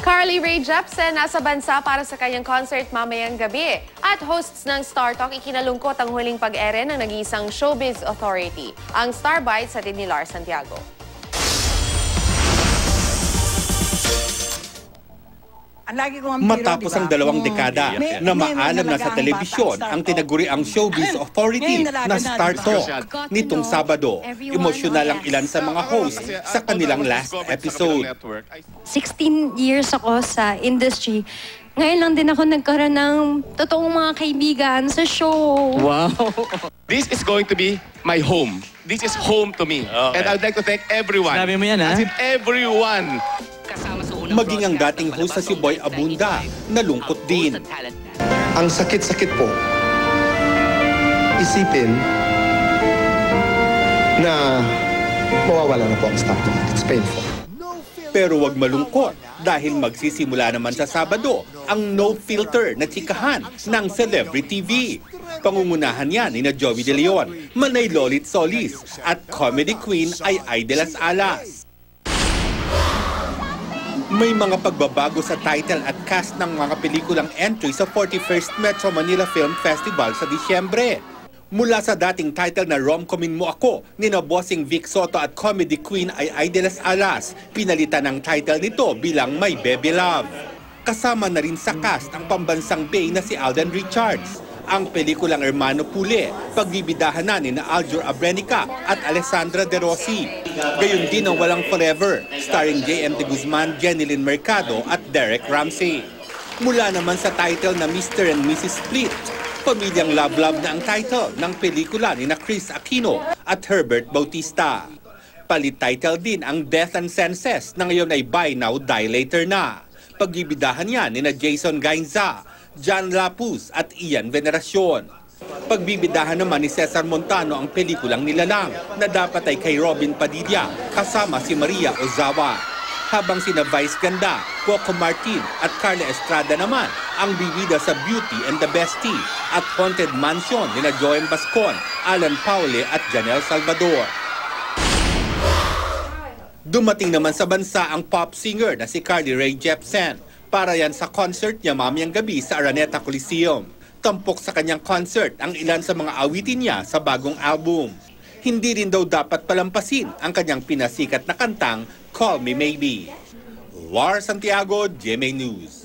Carly Rae Jepsen nasa bansa para sa kanyang concert mamayang gabi. At hosts ng Star Talk ikinalungkot ang huling pag-ere ng nag-iisang showbiz authority. Ang Star Bites sa ni Lar Santiago. Matapos ang 2 dekada na maalam na sa telebisyon ang tinaguriang showbiz authority na Star Talk, nitong Sabado, emosyonal ang ilan sa mga host sa kanilang last episode. 16 years ako sa industry. Ngayon lang din ako nagkaroon ng totoong mga kaibigan sa show. Wow! This is going to be my home. This is home to me. Okay. And I'd like to thank everyone. Sabi mo yan, ha? As in everyone. Maging ang dating host na si Boy Abunda, nalungkot din. Ang sakit-sakit po, isipin na mawawala na po ang Star Talk. It's painful. Pero wag malungkot dahil magsisimula naman sa Sabado ang No Filter na tsikahan ng Celebrity TV. Pangungunahan yan ni Joey De Leon, Manay Lolit Solis at comedy queen Ay de las Alas. May mga pagbabago sa title at cast ng mga pelikulang entry sa 41st Metro Manila Film Festival sa Disyembre. Mula sa dating title na Romcomin Mo Ako ni Bossing Vic Soto at comedy queen Ay de las Alas, pinalitan ang title nito bilang My Baby Love. Kasama na rin sa cast ang pambansang Bay na si Alden Richards. Ang pelikulang Hermano Pule, pagbibidahan na ni Aljur Abrenica at Alessandra De Rossi. Gayon din ang Walang Forever, starring J.M. De Guzman, Jenilyn Mercado at Derek Ramsey. Mula naman sa title na Mr. and Mrs. Split, pamilyang love-love na ang title ng pelikula ni Chris Aquino at Herbert Bautista. Palit title din ang Death and Senses na ngayon ay Buy Now, Die Later na. Pagbibidahan niya ni Jason Gainza, John Lapuz at Ian Veneracion. Pagbibidahan naman ni Cesar Montano ang pelikulang Nilalang na dapat ay kay Robin Padilla kasama si Maria Ozawa. Habang sina Vice Ganda, Coco Martin at Carla Estrada naman ang bibida sa Beauty and the Bestie at Haunted Mansion ni Joem Bascon, Alan Paule at Janelle Salvador. Dumating naman sa bansa ang pop singer na si Carly Rae Jepsen para yan sa concert niya mamayang gabi sa Araneta Coliseum. Tampok sa kanyang concert ang ilan sa mga awitin niya sa bagong album. Hindi rin daw dapat palampasin ang kanyang pinasikat na kantang Call Me Maybe. Lar Santiago, GMA News.